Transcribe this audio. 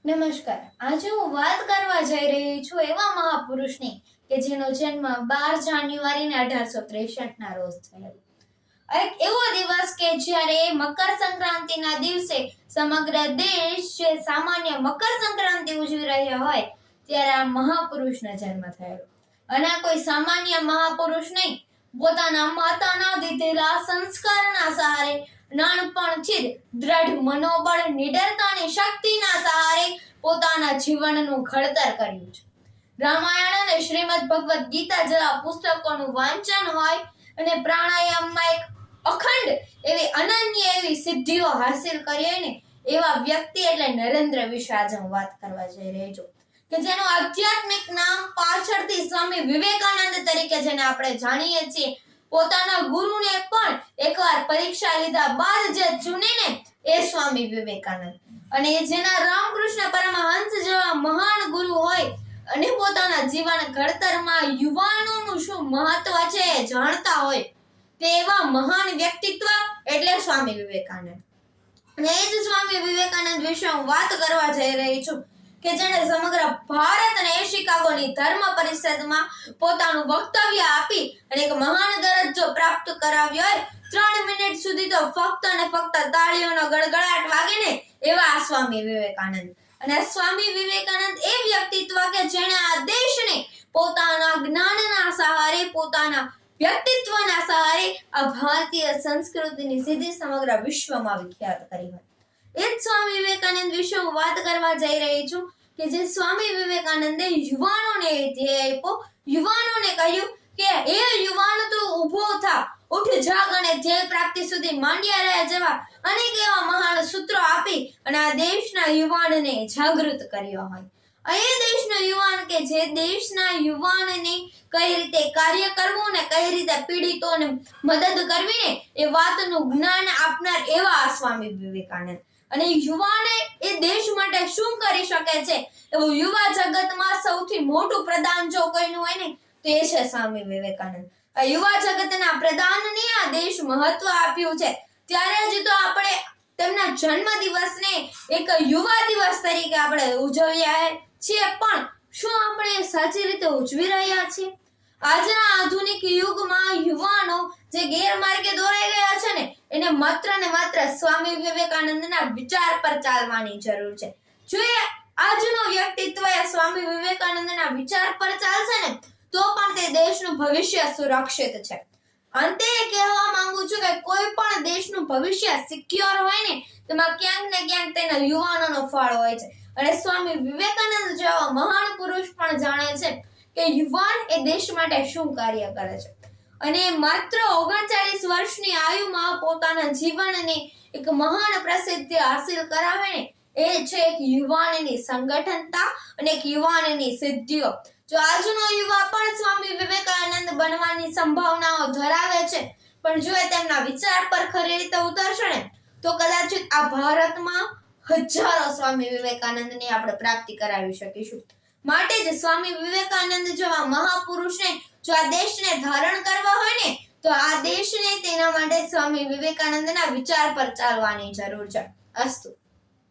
નમસ્કાર. આજે હું વાત કરવા જઈ રહી છું એવા મહાપુરુષની કે જેનો જન્મ 12 જાન્યુઆરી 1863 ના રોજ થયેલો. એક એવો દિવસ કે જ્યારે મકર સંક્રાંતિના દિવસે સમગ્ર દેશ જે સામાન્ય મકર સંક્રાંતિ ઉજવી રહ્યો હોય ત્યારે આ મહાપુરુષનો જન્મ થયેલો. અને આ કોઈ સામાન્ય મહાપુરુષ નહીં, પોતાના માતાના દીધેલા સંસ્કારના સહારે નાનપણથી જ દ્રઢ મનોબળ, નિડરતાની શક્તિના સહારે પોતાના જીવનનું ઘડતર કર્યું છે. રામાયણ અને શ્રીમદ ભગવદ ગીતા જેવા પુસ્તકોનું વાંચન હોય અને પ્રાણાયામમાં એક અખંડ એવી અનન્ય એવી સિદ્ધિઓ હાસિલ કરી ને એવા વ્યક્તિ એટલે નરેન્દ્ર વિશે આજે હું વાત કરવા જઈ રહી છું કે જેનું આધ્યાત્મિક નામ પાછળથી સ્વામી વિવેકાનંદ તરીકે જેને આપણે જાણીએ છીએ. પોતાના ગુરુને પણ એકવાર પરીક્ષા લીધા બાદ જે ચૂનીને એ સ્વામી વિવેકાનંદ, અને જેના રામકૃષ્ણ પરમહંસ જેવા મહાન ગુરુ હોય અને પોતાના જીવન ઘડતરમાં યુવાનોનું શું મહત્વ છે જાણતા હોય તેવા મહાન વ્યક્તિત્વ એટલે સ્વામી વિવેકાનંદ. અને એ જ સ્વામી વિવેકાનંદ વિશે હું વાત કરવા જઈ રહી છું કે જેણે સમગ્ર ભારત અને શિકાગોની ધર્મ પરિષદમાં પોતાનું વક્તવ્ય આપી અને એક મહાન દરજ્જો પ્રાપ્ત કરાવ્યો હોય. 3 મિનિટ સુધી તો ફક્ત અને ફક્ત તાળીઓનો ગડગડાટ વાગીને એવા સ્વામી વિવેકાનંદ. અને સ્વામી વિવેકાનંદ એ વ્યક્તિત્વ કે જેણે આ દેશને પોતાના જ્ઞાનના સહારે, પોતાના વ્યક્તિત્વના સહારે આ ભારતીય સંસ્કૃતિની સીધી સમગ્ર વિશ્વમાં વિખ્યાત કરી હોય. એ જ સ્વામી વિવેકાનંદ વિશે હું વાત કરવા જઈ રહી છું કે જે સ્વામી વિવેકાનંદે યુવાનોને ધ્યેય આપ્યો, યુવાનોને કહ્યું કે એ યુવાન તો ઊભો થા, ઉઠ જાગ અને ધ્યેય પ્રાપ્તિ સુધી માંડ્યા રહે જેવા અનેક એવા મહાન સૂત્રો આપી અને આ દેશના યુવાનને જાગૃત કર્યો હોય. એ દેશનો યુવાન કે જે દેશના યુવાનને કઈ રીતે કાર્ય કરવું ને કઈ રીતે પીડિતોને મદદ કરવી ને એ વાતનું જ્ઞાન આપનાર એવા સ્વામી વિવેકાનંદ. અને યુવાને એ દેશ માટે શું કરી શકે છે એવું યુવા જગતમાં સૌથી મોટું પ્રદાન જો કોઈનું હોય ને તો એ છે સ્વામી વિવેકાનંદ. આ યુવા જગતના પ્રદાનને આ દેશ મહત્વ આપ્યું છે. ત્યારે જ તો આપણે તેમના જન્મ દિવસને એક યુવા દિવસ તરીકે આપણે ઉજવ્યા છીએ. પણ શું આપણે સાચી રીતે ઉજવી રહ્યા છીએ? આજના આધુનિક યુગમાં યુવાનો જે ગેરમાર્ગે દોરાઈ ગયા છે ને એને માત્ર ને માત્ર સ્વામી વિવેકાનંદના વિચાર પર ચાલવાની જરૂર છે. જો આજનો વ્યક્તિત્વ એ સ્વામી વિવેકાનંદના વિચાર પર ચાલશે ને તો પણ તે દેશનું ભવિષ્ય સુરક્ષિત છે. અંતે કહેવા માંગુ છું કે કોઈ પણ દેશનું ભવિષ્ય સિક્યોર હોય ને તેમાં ક્યાંક ને ક્યાંક તેના યુવાનોનો ફાળો હોય છે. અને સ્વામી વિવેકાનંદ જેવા મહાન પુરુષ પણ જાણે છે કે યુવાન એ દેશ માટે શું કાર્ય કરે છે. અને માત્ર 39 વર્ષની આયુમાં પોતાના જીવનને એક મહાન પ્રસિદ્ધિ હાસિલ કરાવે ને એ છે એક યુવાનની સંગઠનતા અને એક યુવાનની સિદ્ધિઓ. જો આજનો યુવા પણ સ્વામી વિવેકાનંદ બનવાની સંભાવનાઓ ધરાવે છે પણ જો એ તેમના વિચાર પર ખરી રીતે ઉતરશે ને તો કદાચ આ ભારતમાં હજારો સ્વામી વિવેકાનંદની આપણે પ્રાપ્તિ કરાવી શકીશું. માટે જ સ્વામી વિવેકાનંદ જેવા મહાપુરુષને જો આ દેશને ધારણ કરવા હોય ને તો આ દેશને તેના માટે સ્વામી વિવેકાનંદના વિચાર પર ચાલવાની જરૂર છે. અસ્તુ.